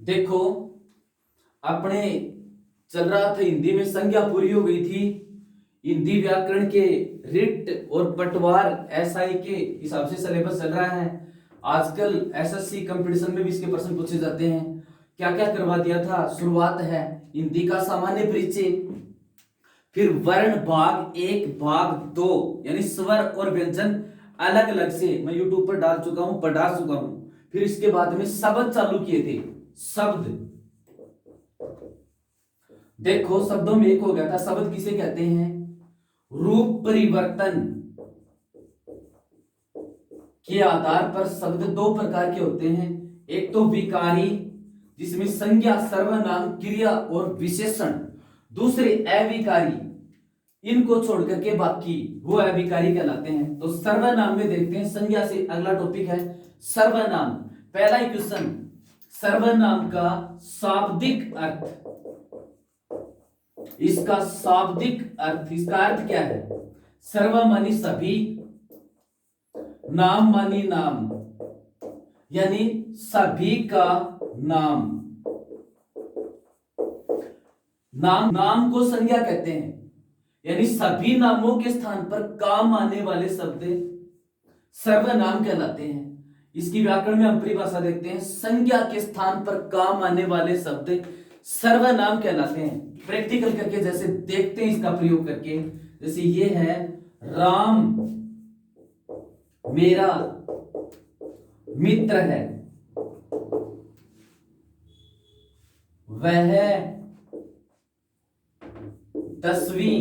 देखो, अपने चल रहा था हिंदी में संज्ञा पूरी हो गई थी। हिंदी व्याकरण के रिट और पटवार एसआई के हिसाब से सिलेबस चल रहा है। आजकल एसएससी कंपटीशन में भी इसके प्रश्न पूछे जाते हैं। क्या क्या करवा दिया था? शुरुआत है हिंदी का सामान्य परिचय, फिर वर्ण भाग एक भाग दो यानी स्वर और व्यंजन अलग अलग से मैं यूट्यूब पर डाल चुका हूं, पढ़ा चुका हूं। फिर इसके बाद में शब्द चालू किए थे। शब्द, देखो शब्दों में एक हो गया था। शब्द किसे कहते हैं? रूप परिवर्तन के आधार पर शब्द दो प्रकार के होते हैं। एक तो विकारी, जिसमें संज्ञा, सर्वनाम, क्रिया और विशेषण। दूसरे अविकारी, इनको छोड़ करके बाकी वो अविकारी कहलाते हैं। तो सर्वनाम में देखते हैं, संज्ञा से अगला टॉपिक है सर्वनाम। पहला ही क्वेश्चन, सर्वनाम का शाब्दिक अर्थ। इसका शाब्दिक अर्थ, इसका अर्थ क्या है? सर्व मानी सभी, नाम मानी नाम, यानी सभी का नाम। नाम को संज्ञा कहते हैं, यानी सभी नामों के स्थान पर काम आने वाले शब्द सर्वनाम कहलाते हैं। इसकी व्याकरण में हम परिभाषा देखते हैं, संज्ञा के स्थान पर काम आने वाले शब्द सर्वनाम कहलाते हैं। प्रैक्टिकल करके जैसे देखते हैं इसका प्रयोग करके। जैसे ये है, राम मेरा मित्र है, वह 10वीं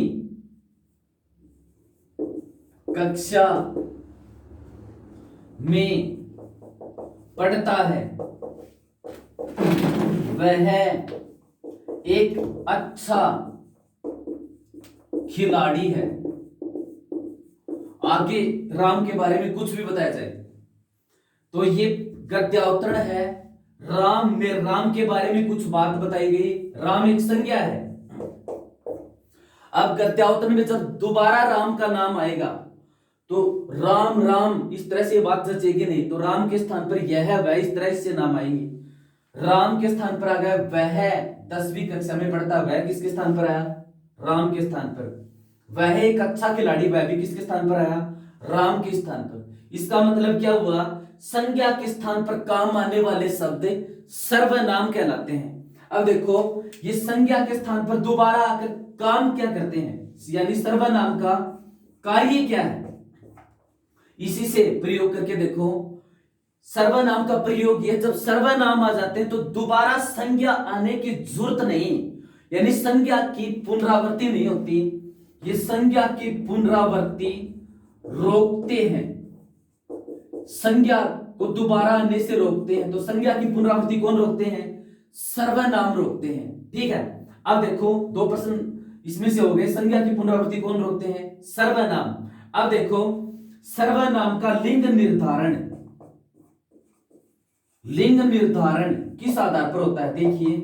कक्षा में पढ़ता है, वह एक अच्छा खिलाड़ी है। आगे राम के बारे में कुछ भी बताया जाए तो ये गद्यावतरण है। राम के बारे में कुछ बात बताई गई। राम एक संज्ञा है। अब गद्यावतरण में जब दोबारा राम का नाम आएगा तो राम राम इस तरह से बात जचेगी नहीं। तो राम के स्थान पर यह वह इस तरह से नाम आएंगे। राम के स्थान पर आ गया वह 10वीं कक्षा में पढ़ता, वह किसके स्थान पर आया? राम के स्थान पर। वह एक अच्छा खिलाड़ी, वह भी किसके स्थान पर आया? राम के स्थान पर। इसका मतलब क्या हुआ? संज्ञा के स्थान पर काम आने वाले शब्द सर्वनाम कहलाते हैं। अब देखो, ये संज्ञा के स्थान पर दोबारा आकर काम क्या करते हैं, यानी सर्वनाम का कार्य क्या है, इसी से प्रयोग करके देखो। सर्वनाम का प्रयोग ये, जब सर्वनाम आ जाते हैं तो दोबारा संज्ञा आने की जरूरत नहीं, यानी संज्ञा की पुनरावृत्ति नहीं होती। ये संज्ञा की पुनरावृत्ति रोकते हैं, संज्ञा को दोबारा आने से रोकते हैं। तो संज्ञा की पुनरावृत्ति कौन रोकते हैं? सर्वनाम रोकते हैं। ठीक है, अब देखो दो प्रश्न इसमें से हो गए। संज्ञा की पुनरावृत्ति कौन रोकते हैं? सर्वनाम। अब देखो, सर्वनाम का लिंग निर्धारण, लिंग निर्धारण किस आधार पर होता है? देखिए,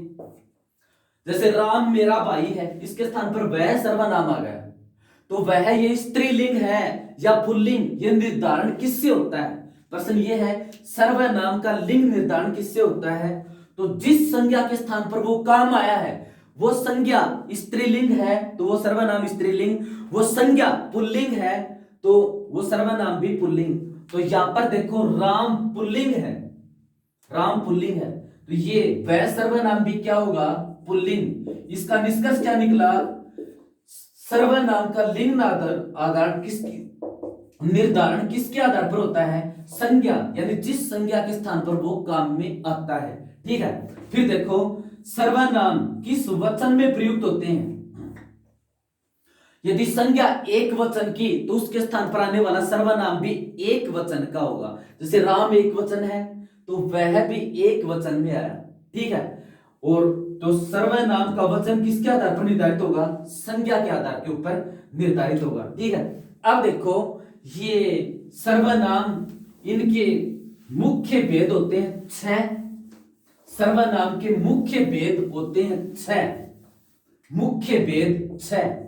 जैसे राम मेरा भाई है, इसके स्थान पर वह सर्वनाम आ गया, तो वह ये स्त्रीलिंग है या पुल्लिंग, ये निर्धारण किससे होता है? प्रश्न ये है, सर्वनाम का लिंग निर्धारण किससे होता है? तो जिस संज्ञा के स्थान पर वो काम आया है वो संज्ञा स्त्रीलिंग है तो वो सर्वनाम स्त्रीलिंग, वो संज्ञा पुल्लिंग है तो वो सर्वनाम भी पुल्लिंग। तो यहां पर देखो, राम पुल्लिंग है, राम पुल्लिंग है, तो ये वह सर्वनाम भी क्या होगा? पुल्लिंग। इसका निष्कर्ष क्या निकला? सर्वनाम का लिंग आधार किसकी निर्धारण किसके आधार पर होता है? संज्ञा, यानी जिस संज्ञा के स्थान पर वो काम में आता है। ठीक है, फिर देखो, सर्वनाम किस वचन में प्रयुक्त होते हैं? यदि संज्ञा एक वचन की तो उसके स्थान पर आने वाला सर्वनाम भी एक वचन का होगा। जैसे राम एक वचन है तो वह भी एक वचन में आया। ठीक है, और तो सर्वनाम का वचन किसके आधार पर निर्धारित होगा? संज्ञा के आधार के ऊपर निर्धारित होगा। ठीक है, अब देखो, ये सर्वनाम, इनके मुख्य भेद होते हैं 6। सर्वनाम के मुख्य भेद होते हैं 6, मुख्य भेद 6,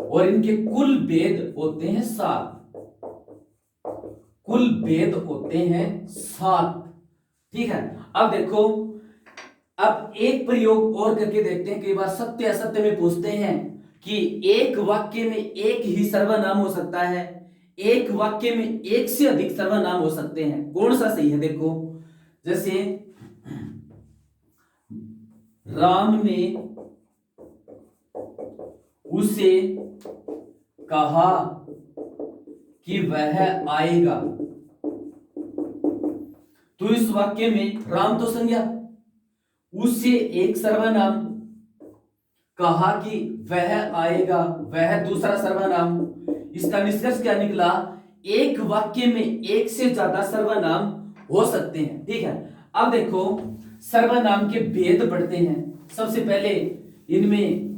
और इनके कुल भेद होते हैं 7। कुल भेद होते हैं 7। ठीक है। अब देखो, अब एक प्रयोग और करके देखते हैं। कई बार सत्य असत्य में पूछते हैं कि एक वाक्य में एक ही सर्वनाम हो सकता है, एक वाक्य में एक से अधिक सर्वनाम हो सकते हैं, कौन सा सही है। देखो, जैसे राम ने उसे कहा कि वह आएगा, तो इस वाक्य में राम तो संज्ञा, उसे एक सर्वनाम, कहा कि वह आएगा वह दूसरा सर्वनाम। इसका निष्कर्ष क्या निकला, एक वाक्य में एक से ज्यादा सर्वनाम हो सकते हैं। ठीक है। अब देखो, सर्वनाम के भेद पढ़ते हैं। सबसे पहले इनमें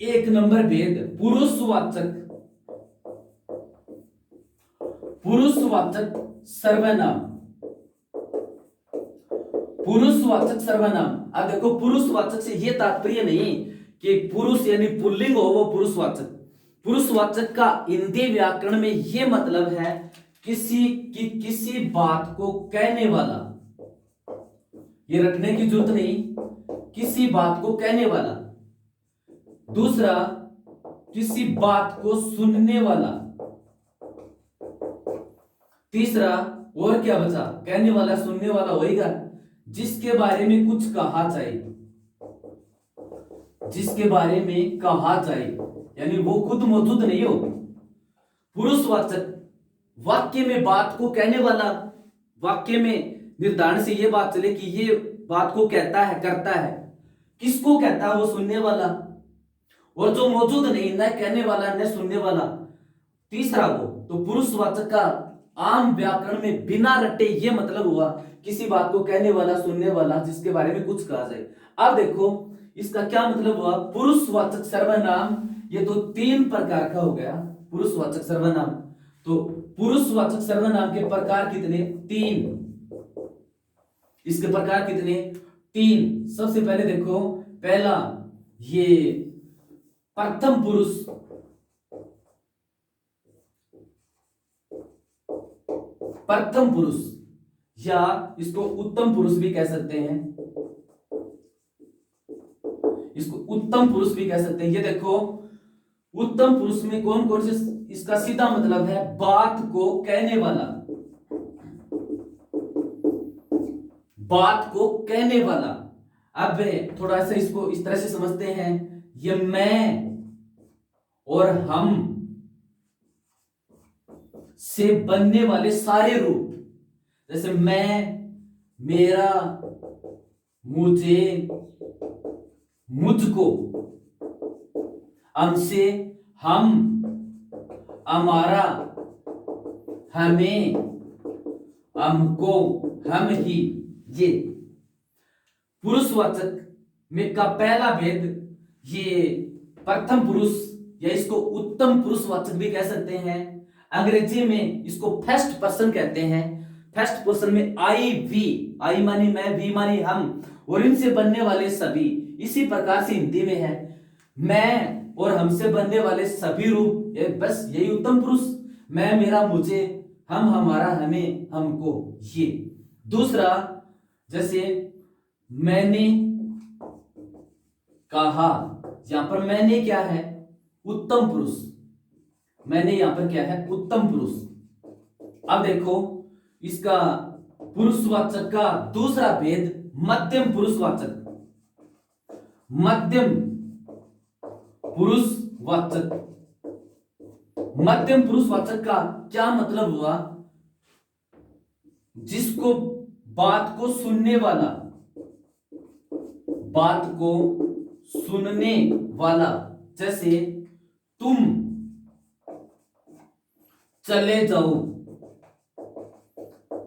एक नंबर भेद, पुरुषवाचक, पुरुषवाचक सर्वनाम, पुरुषवाचक सर्वनाम। अब देखो, पुरुषवाचक से यह तात्पर्य नहीं कि पुरुष यानी पुल्लिंग हो वो पुरुषवाचक। पुरुषवाचक का हिंदी व्याकरण में यह मतलब है किसी बात को कहने वाला, ये रखने की जरूरत नहीं, किसी बात को कहने वाला। दूसरा, किसी बात को सुनने वाला। तीसरा, और क्या बचा, कहने वाला सुनने वाला होएगा जिसके बारे में कुछ कहा जाए, जिसके बारे में कहा जाए, यानी वो खुद मौजूद नहीं हो। पुरुषवाचक वाक्य में बात को कहने वाला, वाक्य में निर्धारण से ये बात चले कि ये बात को कहता है, करता है, किसको कहता है, वो सुनने वाला, और जो मौजूद नहीं, न कहने वाला न सुनने वाला, तीसरा वो। तो पुरुषवाचक का आम व्याकरण में बिना रटे ये मतलब हुआ किसी बात को कहने वाला, सुनने वाला, जिसके बारे में कुछ कहा जाए। अब देखो, इसका क्या मतलब हुआ, पुरुषवाचक सर्वनाम ये तो तीन प्रकार का हो गया पुरुषवाचक सर्वनाम। तो पुरुषवाचक सर्वनाम के प्रकार कितने, तीन। इसके प्रकार कितने, तीन। सबसे पहले देखो, पहला ये प्रथम पुरुष, प्रथम पुरुष, या इसको उत्तम पुरुष भी कह सकते हैं, इसको उत्तम पुरुष भी कह सकते हैं। ये देखो, उत्तम पुरुष में कौन कौन से, इसका सीधा मतलब है बात को कहने वाला, बात को कहने वाला। अब थोड़ा सा इसको इस तरह से समझते हैं, ये मैं और हम से बनने वाले सारे रूप, जैसे मैं, मेरा, मुझे, मुझको, हमसे, हम, हमारा, हमें, हमको, हम ही, ये। पुरुषवाचक में का पहला भेद ये प्रथम पुरुष, या इसको उत्तम पुरुषवाचक भी कह सकते हैं। अंग्रेजी में इसको फर्स्ट पर्सन कहते हैं। फर्स्ट पर्सन में आई, वी, आई मानी मैं, वी मानी हम, और इनसे बनने वाले सभी। इसी प्रकार से हिंदी में है, मैं और हमसे बनने वाले सभी रूप, ये बस यही उत्तम पुरुष, मैं, मेरा, मुझे, हम, हमारा, हमें, हमको, ये। दूसरा, जैसे मैंने कहा, यहां पर मैंने क्या है, उत्तम पुरुष, मैंने यहां पर क्या है, उत्तम पुरुष। अब देखो, इसका पुरुषवाचक का दूसरा भेद मध्यम पुरुषवाचक, मध्यम पुरुषवाचक। मध्यम पुरुषवाचक का क्या मतलब हुआ, जिसको बात को सुनने वाला, बात को सुनने वाला, जैसे तुम चले जाओ,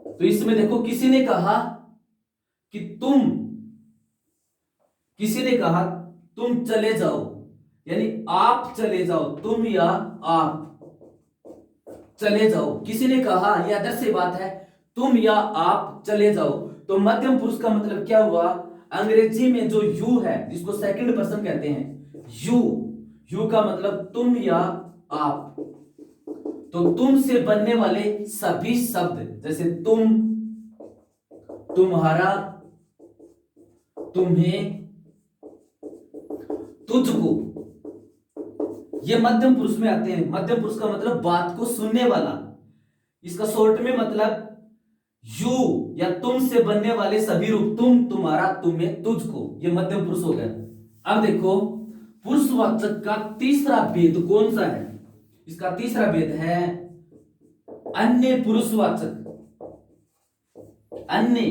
तो इसमें देखो किसी ने कहा कि तुम, किसी ने कहा तुम चले जाओ, यानी आप चले जाओ, तुम या आप चले जाओ। किसी ने कहा, यह अदर से बात है, तुम या आप चले जाओ। तो मध्यम पुरुष का मतलब क्या हुआ, अंग्रेजी में जो यू है, जिसको सेकंड पर्सन कहते हैं, यू, यू का मतलब तुम या आप। तो तुम से बनने वाले सभी शब्द, जैसे तुम, तुम्हारा, तुम्हें, तुझको, ये मध्यम पुरुष में आते हैं। मध्यम पुरुष का मतलब बात को सुनने वाला। इसका शॉर्ट में मतलब यू या तुम से बनने वाले सभी रूप, तुम, तुम्हारा, तुम्हें, तुझको, ये मध्यम पुरुष हो गया। अब देखो पुरुषवाचक का तीसरा भेद कौन सा है? इसका तीसरा भेद है अन्य पुरुषवाचक। अन्य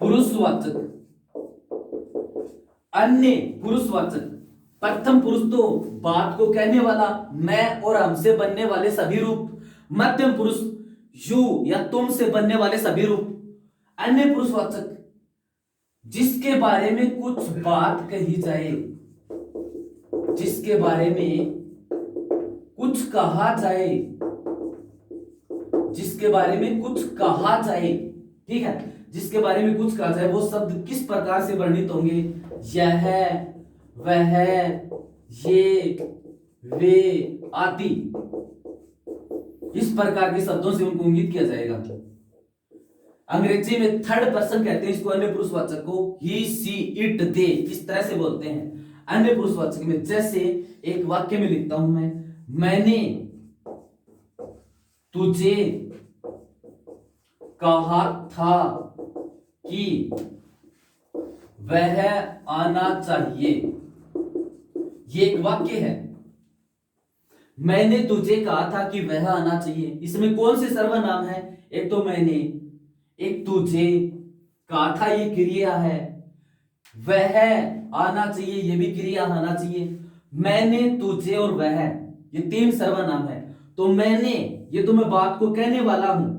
पुरुषवाचक, अन्य पुरुषवाचक। प्रथम पुरुष तो बात को कहने वाला, मैं और हमसे बनने वाले सभी रूप। मध्यम पुरुष यू या तुम से बनने वाले सभी रूप। अन्य पुरुषवाचक जिसके बारे में कुछ बात कही जाए, जिसके बारे में कुछ कहा जाए, जिसके बारे में कुछ कहा जाए, ठीक है, जिसके बारे में कुछ कहा जाए, वो शब्द किस प्रकार से वर्णित होंगे? यह, वह, ये, वे आदि, इस प्रकार के शब्दों से उनको इंगित किया जाएगा। अंग्रेजी में थर्ड पर्सन कहते हैं इसको, अन्य पुरुषवाचक को ही, सी, इट, दे, इस तरह से बोलते हैं अन्य पुरुषवाचक में। जैसे एक वाक्य में लिखता हूं मैंने तुझे कहा था कि वह आना चाहिए, ये एक वाक्य है। मैंने तुझे कहा था कि वह आना चाहिए, इसमें कौन से सर्वनाम है? एक तो मैंने, एक तुझे, कहा था ये क्रिया है, वह आना चाहिए ये भी क्रिया आना चाहिए। मैंने, तुझे और वह, ये तीन सर्वनाम है। तो मैंने, ये तो मैं बात को कहने वाला हूं,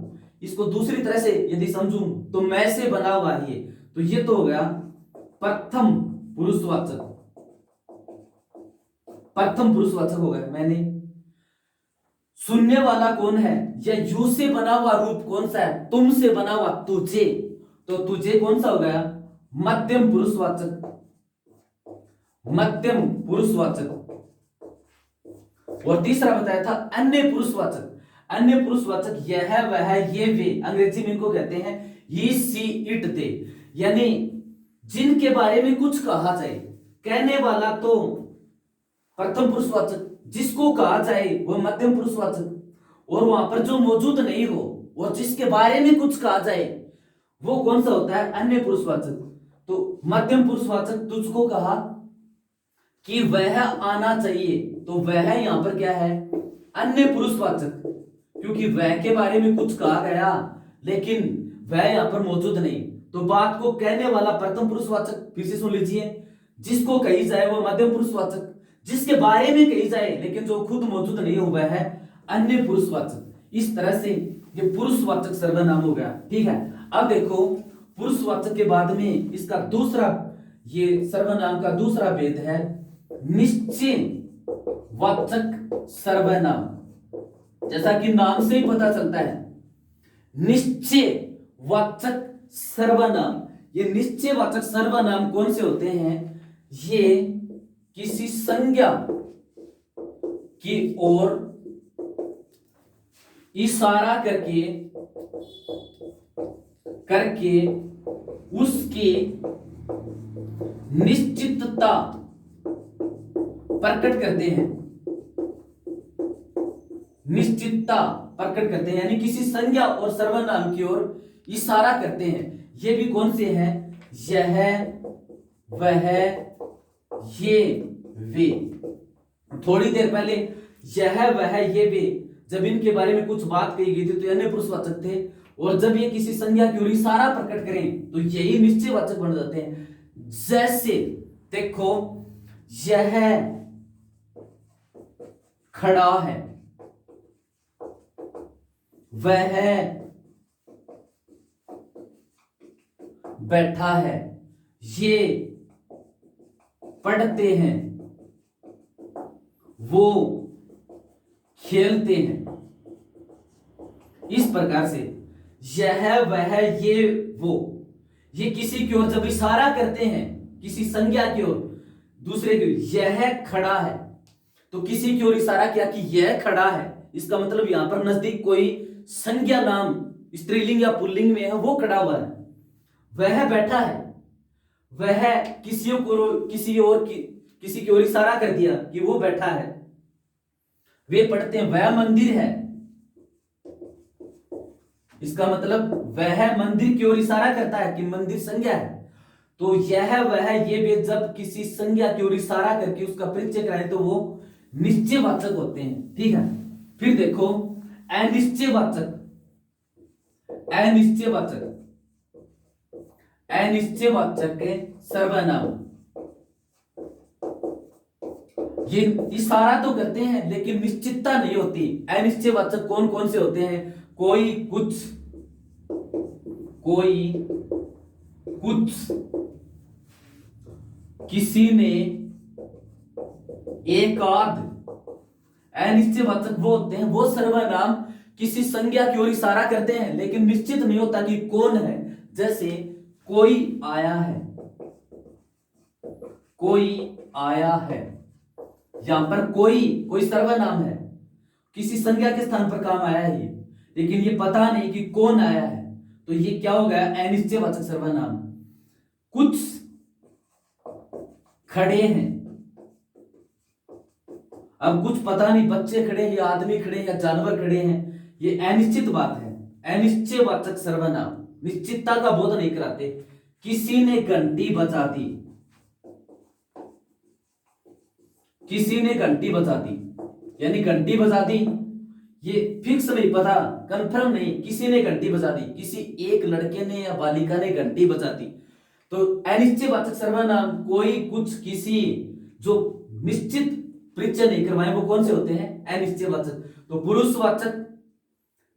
इसको दूसरी तरह से यदि समझूं तो मैं से बना हुआ ये, तो ये तो हो गया प्रथम पुरुषवाचक। प्रथम पुरुषवाचक हो गया मैंने। सुनने वाला कौन है? या यू से बना हुआ रूप कौन सा है? तुम से बना हुआ तुझे, तो तुझे कौन सा हो गया? मध्यम पुरुषवाचक। मध्यम पुरुषवाचक। और तीसरा बताया था अन्य पुरुषवाचक। अन्य पुरुषवाचक यह, वह, ये, वे, अंग्रेजी में इनको कहते हैं ही, सी, इट, दे, यानी जिनके बारे में कुछ कहा जाए। कहने वाला तो प्रथम पुरुषवाचक, जिसको कहा जाए वह मध्यम पुरुषवाचक, और वहां पर जो मौजूद नहीं हो और जिसके बारे में कुछ कहा जाए वो कौन सा होता है? अन्य पुरुषवाचक। तो मध्यम पुरुषवाचक तुझको कहा कि वह आना चाहिए, तो वह यहां पर क्या है? अन्य पुरुषवाचक, क्योंकि वह के बारे में कुछ कहा गया लेकिन वह यहां पर मौजूद नहीं। तो बात को कहने वाला प्रथम पुरुषवाचक, फिर से सुन लीजिए, जिसको कही जाए वो मध्यम पुरुषवाचक, जिसके बारे में कही जाए लेकिन जो खुद मौजूद नहीं हो वह है अन्य पुरुषवाचक। इस तरह से ये पुरुषवाचक सर्वनाम हो गया, ठीक है। अब देखो पुरुषवाचक के बाद में इसका दूसरा, ये सर्वनाम का दूसरा भेद है निश्चय वाचक सर्वनाम। जैसा कि नाम से ही पता चलता है, निश्चय वाचक सर्वनाम। ये निश्चय वाचक सर्वनाम कौन से होते हैं? ये किसी संज्ञा की ओर इशारा करके उसकी निश्चितता प्रकट करते हैं। निश्चितता प्रकट करते हैं, यानी किसी संज्ञा और सर्वनाम की ओर इशारा करते हैं। ये भी कौन से हैं? यह, वह, ये, वे। थोड़ी देर पहले यह, वह, ये, वे, जब इनके बारे में कुछ बात कही गई थी तो अन्य पुरुषवाचक थे, और जब ये किसी संज्ञा की ओर इशारा प्रकट करें तो यही निश्चयवाचक बन जाते हैं। जैसे देखो, यह खड़ा है, वह बैठा है, ये पढ़ते हैं, वो खेलते हैं। इस प्रकार से यह, वह, ये, वो, ये किसी की ओर जब इशारा करते हैं, किसी संज्ञा की ओर, दूसरे की, यह खड़ा है, तो किसी की ओर इशारा किया कि यह खड़ा है, इसका मतलब यहां पर नजदीक कोई संज्ञा नाम स्त्रीलिंग या पुल्लिंग में है वो खड़ा हुआ है, वह बैठा है, वह किसी की ओर इशारा कर दिया कि वो बैठा है, वे पढ़ते हैं, वह मंदिर है। इसका मतलब वह मंदिर की ओर इशारा करता है कि मंदिर संज्ञा है। तो यह वह ये वे जब किसी संज्ञा की ओर इशारा करके उसका परिचय कराए तो वो निश्चयवाचक होते हैं। ठीक है, फिर देखो अनिश्चयवाचक। अनिश्चयवाचक अनिश्चयवाचक के सर्वनाम, ये इशारा तो करते हैं लेकिन निश्चितता नहीं होती। अनिश्चयवाचक कौन कौन से होते हैं? कोई कुछ किसी ने, एक आध। अनिश्चयवाचक वो होते हैं, वो सर्वनाम किसी संज्ञा की ओर इशारा करते हैं लेकिन निश्चित नहीं होता कि कौन है। जैसे कोई आया है, कोई आया है, यहां पर कोई सर्वनाम है, किसी संज्ञा के स्थान पर काम आया है ये, लेकिन ये पता नहीं कि कौन आया है, तो ये क्या हो गया? अनिश्चयवाचक सर्वनाम। कुछ खड़े हैं, अब कुछ पता नहीं, बच्चे खड़े हैं या आदमी खड़े हैं या जानवर खड़े हैं, ये अनिश्चित बात है। अनिश्चयवाचक सर्वनाम निश्चितता का बोध नहीं कराते। किसी ने घंटी बजा दी, किसी ने घंटी बजा दी, यानी घंटी बजा दी, ये फिक्स नहीं, पता कंफर्म नहीं, किसी ने घंटी बजा दी, किसी एक लड़के ने या बालिका ने घंटी बजा दी। तो अनिश्चयवाचक सर्वनाम कोई कुछ किसी जो निश्चित परिचय नहीं करवाए वो कौन से होते हैं? अनिश्चयवाचक। तो पुरुषवाचक,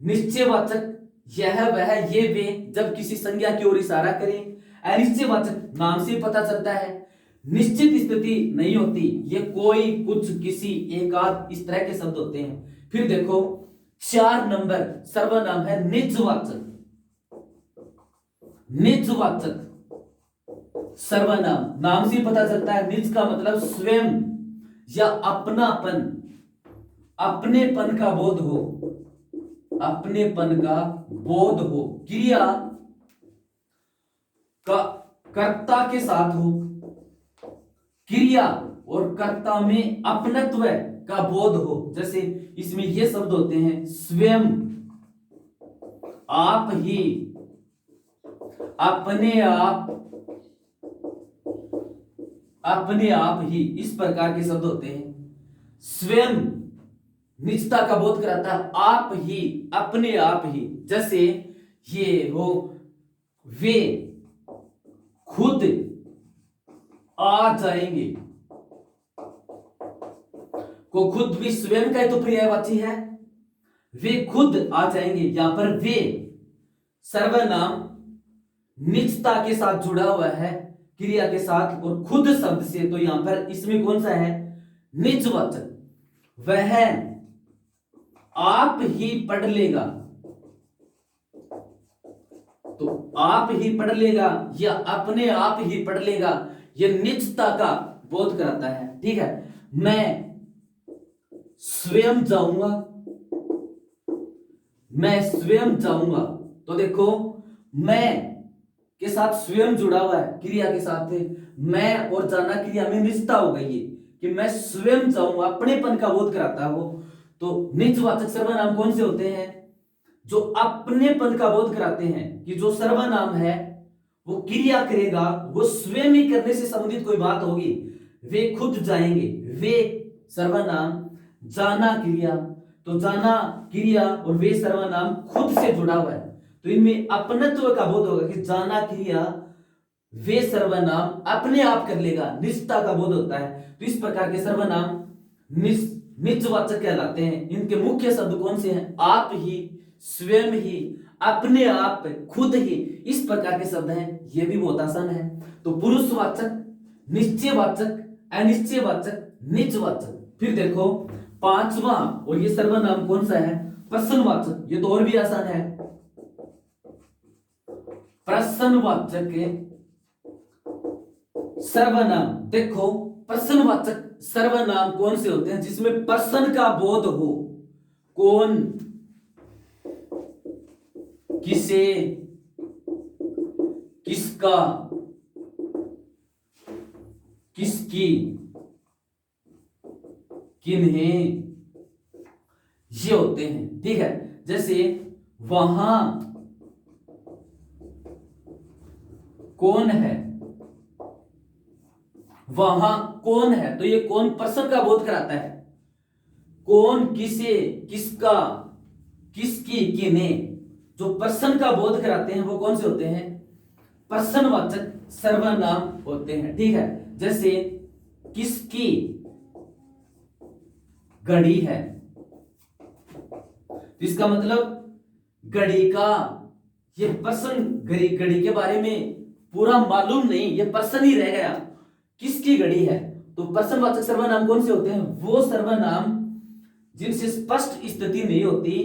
निश्चयवाचक, यह वह ये वे जब किसी संज्ञा की ओर इशारा करें। अनिश्चयवाचक नाम से पता चलता है, निश्चित स्थिति नहीं होती, ये कोई कुछ किसी एक आध इस तरह के शब्द होते हैं। फिर देखो 4 नंबर सर्वनाम है निजवाचक। निजवाचक सर्वनाम नाम से पता चलता है, निज का मतलब स्वयं या अपनापन, अपनेपन का बोध हो, अपनेपन का बोध हो, क्रिया का कर्ता के साथ हो, क्रिया और कर्ता में अपनत्व का बोध हो। जैसे इसमें ये शब्द होते हैं स्वयं, आप ही, अपने आप, अपने आप ही, इस प्रकार के शब्द होते हैं। स्वयं निजता का बोध कराता है, आप ही, अपने आप ही। जैसे ये हो, वे खुद आ जाएंगे, को खुद भी स्वयं का ही तो पर्यायवाची है, वे खुद आ जाएंगे। यहां पर वे सर्वनाम निजता के साथ जुड़ा हुआ है, क्रिया के साथ और खुद शब्द से, तो यहां पर इसमें कौन सा है? निजवाचक। वह आप ही पढ़ लेगा, तो आप ही पढ़ लेगा या अपने आप ही पढ़ लेगा, यह निजता का बोध कराता है। ठीक है, मैं स्वयं जाऊंगा, मैं स्वयं जाऊंगा, तो देखो मैं के साथ स्वयं जुड़ा हुआ है, क्रिया के साथ है, मैं और जाना क्रिया में निजता हो गई है कि मैं स्वयं जाऊंगा, अपनेपन का बोध कराता है वो। तो निजवाचक सर्वनाम कौन से होते हैं? जो अपनेपन का बोध कराते हैं, कि जो सर्वनाम है वो क्रिया करेगा, वो स्वयं ही करने से संबंधित कोई बात होगी। वे खुद जाएंगे, वे सर्वनाम, जाना क्रिया, तो जाना क्रिया और वे सर्वनाम खुद से जुड़ा हुआ है, तो इनमें अपनत्व का बोध होगा कि जाना क्रिया, वे सर्वनाम अपने आप कर लेगा, निजता का बोध होता है। तो इस प्रकार के सर्वनाम निजवाचक कहलाते हैं। इनके मुख्य शब्द कौन से हैं? आप ही, स्वयं ही, अपने आप, खुद ही, इस प्रकार के शब्द हैं। ये भी बहुत आसान है। तो पुरुषवाचक, निश्चयवाचक, अनिश्चयवाचक, निजवाचक। फिर देखो 5वां, और ये सर्वनाम कौन सा है? प्रश्नवाचक। ये तो और भी आसान है। प्रश्नवाचक सर्वनाम, देखो प्रश्नवाचक सर्वनाम कौन से होते हैं? जिसमें प्रश्न का बोध हो, कौन, किसे, किसका, किसकी, किन्हें, ये होते हैं। ठीक है, जैसे वहां कौन है, वहां कौन है, तो ये कौन पर्सन का बोध कराता है। कौन, किसे, किसका, किसकी, किन्हें, जो पर्सन का बोध कराते हैं वो कौन से होते हैं, पर्सनवाचक सर्वनाम होते हैं। ठीक है, जैसे किसकी घड़ी है, इसका मतलब घड़ी का, ये पर्सन, घड़ी, घड़ी के बारे में पूरा मालूम नहीं, ये पर्सन ही रह गया। किसकी घड़ी है, तो पर्सनवाचक सर्वनाम कौन से होते हैं, वो सर्वनाम जिनसे स्पष्ट स्थिति नहीं होती,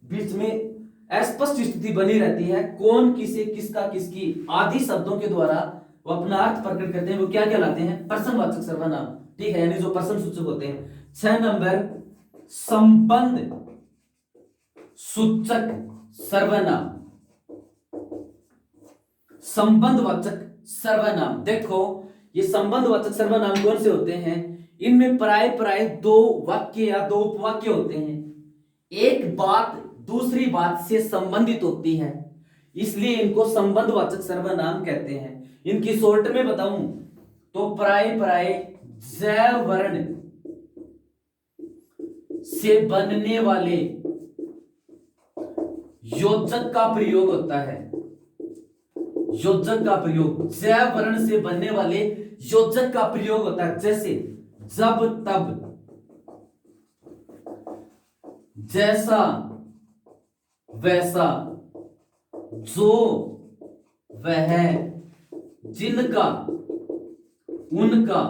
बीच में अस्पष्ट स्थिति बनी रहती है। कौन, किसे, किसका, किसकी आदि शब्दों के द्वारा वो अपना अर्थ प्रकट करते हैं, वो क्या कहलाते हैं, पर्सनवाचक सर्वनाम। ठीक है, यानी जो पर्सन सूचक होते हैं। 6 नंबर, संबंध सूचक सर्वनाम। संबंधवाचक सर्वनाम, देखो ये संबंधवाचक सर्वनाम कौन से होते हैं, इनमें प्राय प्राय दो वाक्य या दो उपवाक्य होते हैं। एक बात दूसरी बात से संबंधित होती है, इसलिए इनको संबंधवाचक सर्वनाम कहते हैं। इनकी शॉर्ट में बताऊं तो प्राय प्राय जैव वर्ण से बनने वाले योजक का प्रयोग होता है। योजक का प्रयोग, जैव वर्ण से बनने वाले योजक का प्रयोग होता है। जैसे जब, तब, जैसा, वैसा, जो, वह, जिनका, उनका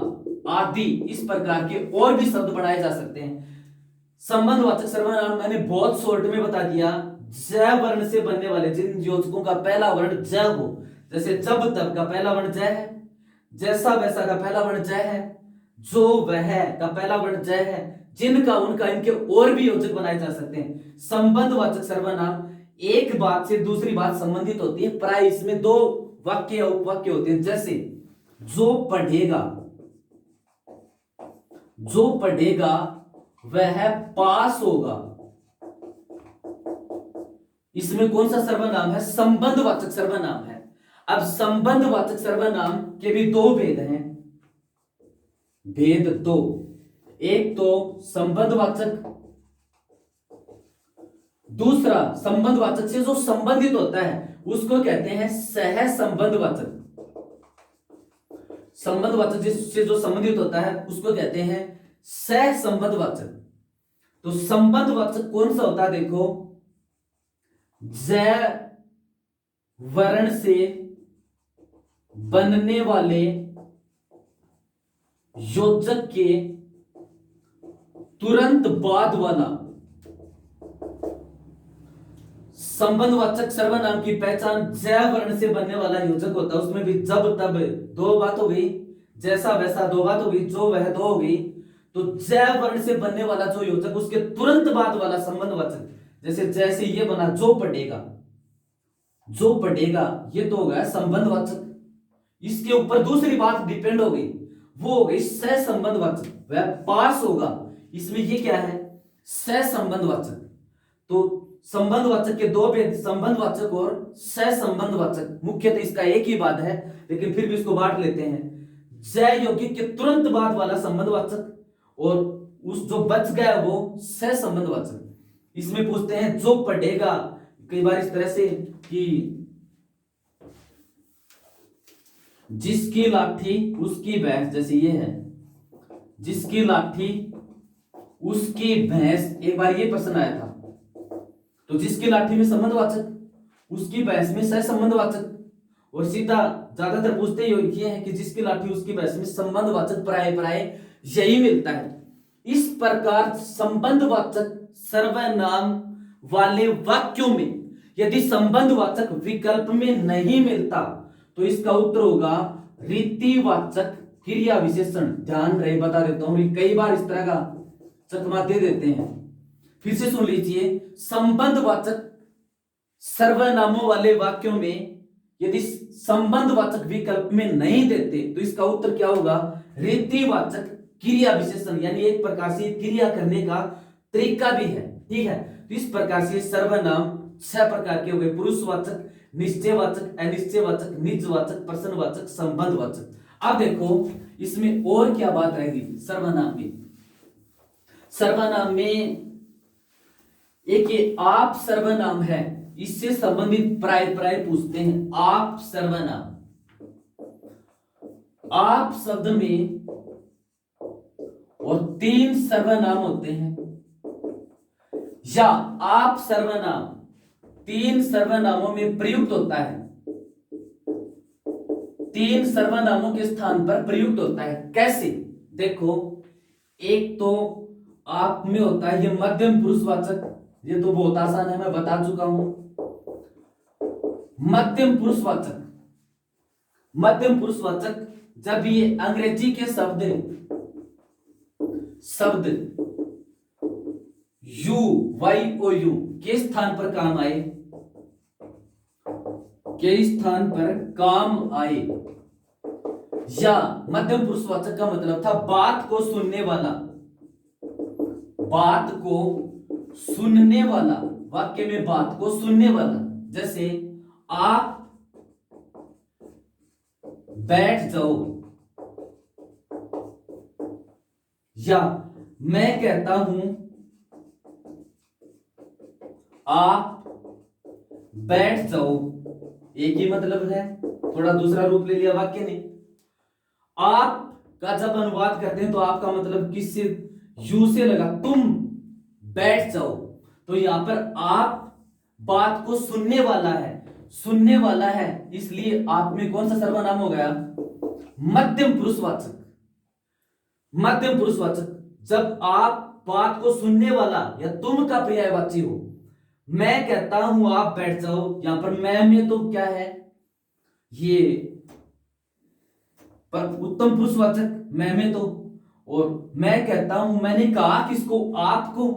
आदि, इस प्रकार के और भी शब्द बनाए जा सकते हैं। संबंधवाचक सर्वनाम मैंने बहुत शॉर्ट में बता दिया। ज वर्ण से बनने वाले जिन योजकों का पहला वर्ण ज हो, जैसे जब तब का पहला वर्ण ज है, जैसा वैसा का पहला वर्ण ज है, जो वह का पहला वर्ण ज है, जिनका, उनका, इनके और भी योजक बनाए जा सकते हैं। संबंधवाचक सर्वनाम एक बात से दूसरी बात संबंधित होती है, प्राय इसमें दो वाक्य या उपवाक्य होते हैं। जैसे जो पढ़ेगा, जो पढ़ेगा वह पास होगा, इसमें कौन सा सर्वनाम है, संबंधवाचक सर्वनाम है। अब संबंधवाचक सर्वनाम के भी दो भेद हैं, भेद दो। एक तो संबंधवाचक, दूसरा संबंधवाचक से जो संबंधित होता है उसको कहते हैं सह संबंधवाचक। संबंधवाचक से जो संबंधित होता है उसको कहते हैं सह संबंधवाचक। तो संबंधवाचक कौन सा होता है, देखो ज वर्ण से बनने वाले योजक के तुरंत बाद वाला। संबंधवाचक सर्वनाम की पहचान ज वर्ण से बनने वाला योजक होता है, उसमें भी जब तब दो बात हो गई, जैसा वैसा दो बात हो गई, जो वह दो हो गई। तो ज वर्ण से बनने वाला जो योजक उसके तुरंत बाद वाला संबंधवाचक, जैसे जैसे ये बना जो पढ़ेगा, जो पढ़ेगा ये तो हो गया संबंधवाचक, इसके ऊपर दूसरी बात डिपेंड हो गई, वो हो गई सह संबंधवाचक। वह पास होगा, इसमें ये क्या है, सह संबंधवाचक। तो संबंधवाचक के दो भेद, संबंधवाचक और सह संबंधवाचक। मुख्यतः इसका एक ही बात है, लेकिन फिर भी इसको बांट लेते हैं। जय यौगिक के तुरंत बाद वाला संबंधवाचक और उस जो बच गया वो सह संबंधवाचक। इसमें पूछते हैं जो पढ़ेगा, कई बार इस तरह से कि जिसकी लाठी उसकी भैंस, जैसे ये है जिसकी लाठी उसकी भैंस, एक बार ये प्रश्न आया था। तो जिसकी लाठी में संबंधवाचक, उसकी भैंस में सह संबंधवाचक, और सीधा ज्यादातर पूछते ही ये है कि जिसकी लाठी उसकी भैंस में संबंधवाचक प्राय प्राय यही मिलता है। इस प्रकार संबंधवाचक सर्वनाम वाले वाक्यों में यदि संबंधवाचक विकल्प में नहीं मिलता तो इसका उत्तर होगा रीतिवाचक क्रिया विशेषण। ध्यान रहे, बता देता हूं, कई बार इस तरह का चकमा दे देते हैं। फिर से सुन लीजिए, संबंधवाचक सर्वनामों वाले वाक्यों में यदि संबंधवाचक विकल्प में नहीं देते तो इसका उत्तर क्या होगा? रीतिवाचक क्रिया विशेषण, यानी एक प्रकार से क्रिया करने का तरीका भी है। ठीक है, तो इस प्रकार से सर्वनाम 6 प्रकार के हो गए: पुरुषवाचक, निश्चयवाचक, अनिश्चयवाचक, निजवाचक, प्रश्नवाचक, संबंधवाचक। अब देखो इसमें और क्या बात रहेगी सर्वनाम में। सर्वनाम में एक ये आप सर्वनाम है, इससे संबंधित प्राय पूछते हैं। आप सर्वनाम, आप शब्द में और 3 सर्वनाम होते हैं, या आप सर्वनाम 3 सर्वनामों में प्रयुक्त होता है। 3 सर्वनामों के स्थान पर प्रयुक्त होता है। कैसे? देखो, एक तो आप में होता है ये मध्यम पुरुषवाचक, ये तो बहुत आसान है, मैं बता चुका हूं। मध्यम पुरुषवाचक, मध्यम पुरुषवाचक जब ये अंग्रेजी के शब्द यू, वाई ओ यू के स्थान पर काम आए, के स्थान पर काम आए, या मध्यम पुरुषवाचक का मतलब था बात को सुनने वाला, बात को सुनने वाला, वाक्य में बात को सुनने वाला। जैसे आप बैठ जाओ, या मैं कहता हूं आप बैठ जाओ, एक ही मतलब है, थोड़ा दूसरा रूप ले लिया वाक्य ने। आप का जब अनुवाद करते हैं तो आपका मतलब किससे? यू से लगा, तुम बैठ जाओ, तो यहां पर आप बात को सुनने वाला है, सुनने वाला है, इसलिए आप में कौन सा सर्वनाम हो गया? मध्यम पुरुषवाचक। मध्यम पुरुषवाचक जब आप बात को सुनने वाला या तुम का पर्यायवाची हो। मैं कहता हूं आप बैठ जाओ, यहां पर मैं में तो क्या है? ये पर उत्तम पुरुषवाचक मैं में तो, और मैं कहता हूं, मैंने कहा किसको? आपको,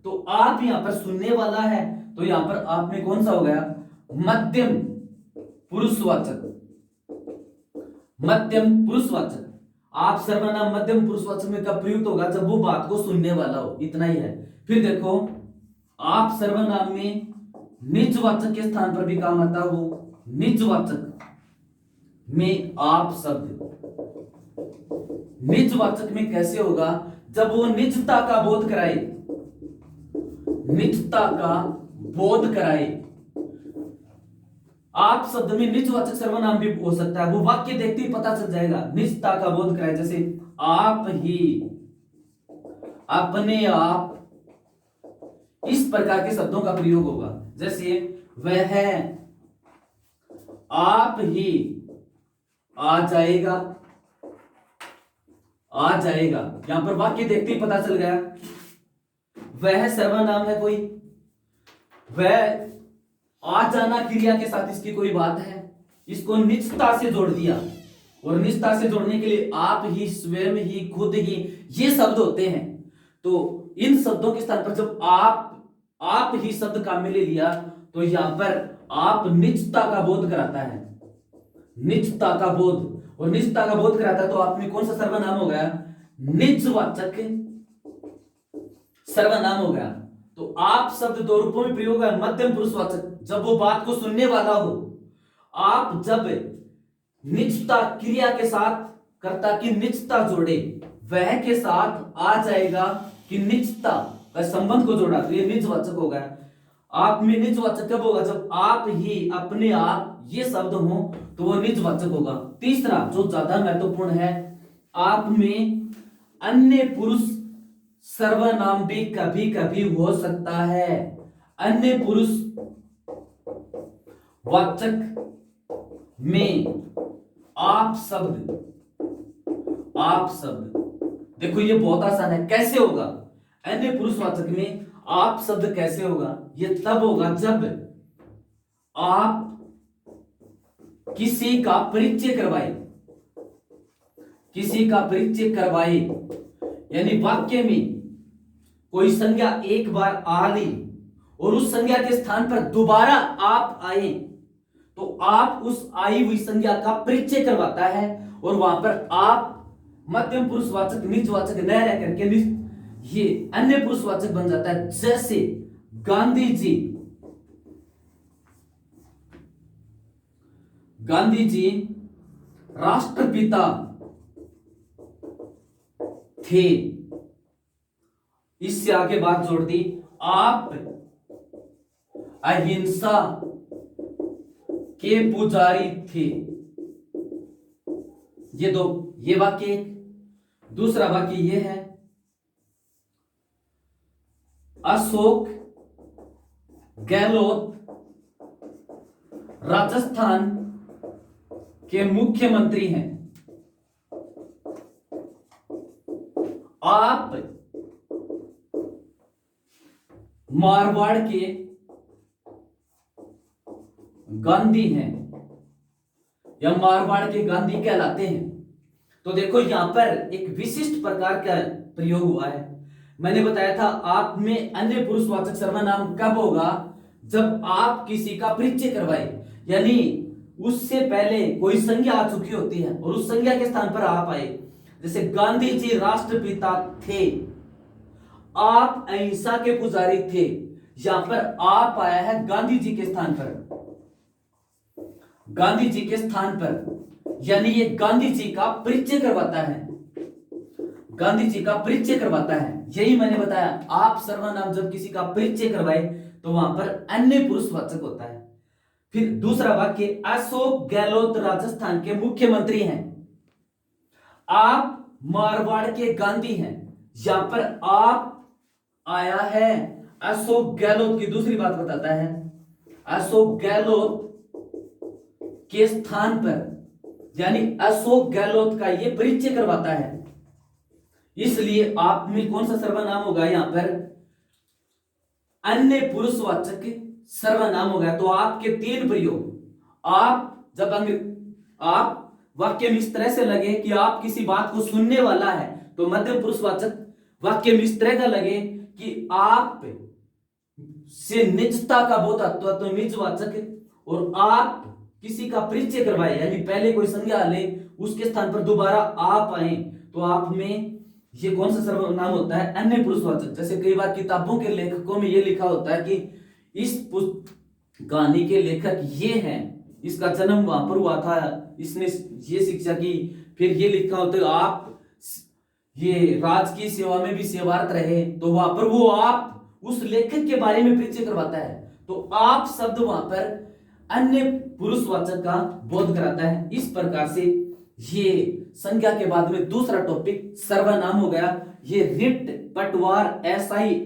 तो आप यहां पर सुनने वाला है, तो यहां पर आप में कौन सा हो गया? मध्यम पुरुषवाचक। मध्यम पुरुषवाचक। आप सर्वनाम मध्यम पुरुषवाचक में कब प्रयुक्त होगा? जब वो बात को सुनने वाला हो, इतना ही है। फिर देखो, आप सर्वनाम में निजवाचक के स्थान पर भी काम आता हो। निजवाचक में आप शब्द निजवाचक में कैसे होगा? जब वो निजता का बोध कराए, निजता का बोध कराए। आप शब्द में निजवाचक सर्वनाम भी हो सकता है, वो वाक्य देखते ही पता चल जाएगा। निजता का बोध कराए, जैसे आप ही, अपने आप, इस प्रकार के शब्दों का प्रयोग होगा। जैसे वह आप ही आ जाएगा, आ जाएगा, यहां पर वाक्य देखते ही पता चल गया वह सर्वनाम है कोई, वह आ जाना क्रिया के साथ इसकी कोई बात है, इसको निजता से जोड़ दिया। और निजता से जोड़ने के लिए आप ही, स्वयं ही, खुद ही, ये शब्द होते हैं। तो इन शब्दों के स्थान पर जब आप ही शब्द काम में ले लिया, तो यहां पर आप निजता का बोध कराता है, निजता का बोध, और निजता का बोध कराता है, तो आप में कौन सा सर्वनाम हो गया? निजवाचक सर्वनाम हो गया। तो आप शब्द 2 रूपों में प्रयोग है। मध्यम पुरुषवाचक जब वो बात को सुनने वाला हो, आप जब निजता क्रिया के साथ कर्ता की निजता जोड़े, वह के साथ आ जाएगा कि निजता का संबंध को जोड़ा, तो ये निजवाचक हो गया। आप में निजवाचक कब होगा? जब आप ही, अपने आप, ये शब्द हो, तो वो निजवाचक होगा। तीसरा जो ज्यादा महत्वपूर्ण है, आप में अन्य पुरुष सर्वनाम भी कभी कभी हो सकता है। अन्य पुरुष वाचक में आप शब्द, आप शब्द, देखो ये बहुत आसान है। कैसे होगा? अन्य पुरुषवाचक में आप शब्द कैसे होगा? ये तब होगा जब आप किसी का परिचय करवाए, किसी का परिचय करवाए, यानी वाक्य में कोई संज्ञा एक बार आ ली और उस संज्ञा के स्थान पर दोबारा आप आए तो आप उस आई हुई संज्ञा का परिचय करवाता है और वहां पर आप मध्यम पुरुषवाचक निजवाचक न रह करके ये अन्य पुरुषवाचक बन जाता है। जैसे गांधी जी राष्ट्रपिता थे, इससे आगे बात जोड़ दी, आप अहिंसा के पुजारी थे। ये वाक्य। दूसरा वाक्य ये है, अशोक गहलोत राजस्थान के मुख्यमंत्री हैं। आप मारवाड़ के गांधी हैं या मारवाड़ के गांधी कहलाते हैं। तो देखो यहां पर एक विशिष्ट प्रकार का प्रयोग हुआ है। मैंने बताया था आप में अन्य पुरुषवाचक सर्वनाम कब होगा, जब आप किसी का परिचय करवाए, यानी उससे पहले कोई संज्ञा आ चुकी होती है और उस संज्ञा के स्थान पर आप आए। जैसे गांधी जी राष्ट्रपिता थे, आप अहिंसा के पुजारी थे, यहां पर आप आया है गांधी जी के स्थान पर, गांधी जी के स्थान पर, यानी ये गांधी जी का परिचय करवाता है, गांधी जी का परिचय करवाता है। यही मैंने बताया, आप सर्वनाम जब किसी का परिचय करवाए तो वहां पर अन्य पुरुषवाचक होता है। फिर दूसरा वाक्य, अशोक गहलोत राजस्थान के मुख्यमंत्री हैं, आप मारवाड़ के गांधी हैं। यहां पर आप आया है अशोक गहलोत की दूसरी बात बताता है, अशोक गहलोत के स्थान पर, यानी अशोक गहलोत का यह परिचय करवाता है। इसलिए आप में कौन सा सर्वनाम होगा, यहां पर अन्य पुरुषवाचक सर्वनाम होगा। तो आपके तीन प्रयोग, आप जब आप वाक्य में इस तरह से लगे कि आप किसी बात को सुनने वाला है तो मध्यम पुरुषवाचक, वाक्य में इस तरह का लगे कि आप से निजता का बोध आता तो निजवाचक, और आप किसी का परिचय करवाए यानी पहले कोई संज्ञा ले उसके स्थान पर दोबारा आप आए तो आप में ये कौन सा सर्वनाम होता है, अन्य पुरुषवाचक। जैसे कई बार किताबों के लेखकों में ये लिखा होता है कि इस कहानी के लेखक ये हैं, इसका जन्म वहां पर हुआ था, इसने ये शिक्षा की, फिर ये लिखा होता है आप ये राज की सेवा में भी सेवारत रहे, तो वहां पर वो आप उस लेखक के बारे में परिचय करवाता है। तो आप शब्द वहां पर अन्य पुरुषवाचक का बोध कराता है। इस प्रकार से ये संज्ञा के बाद में दूसरा टॉपिक सर्वनाम हो गया। ये रिट, पटवार, एसआई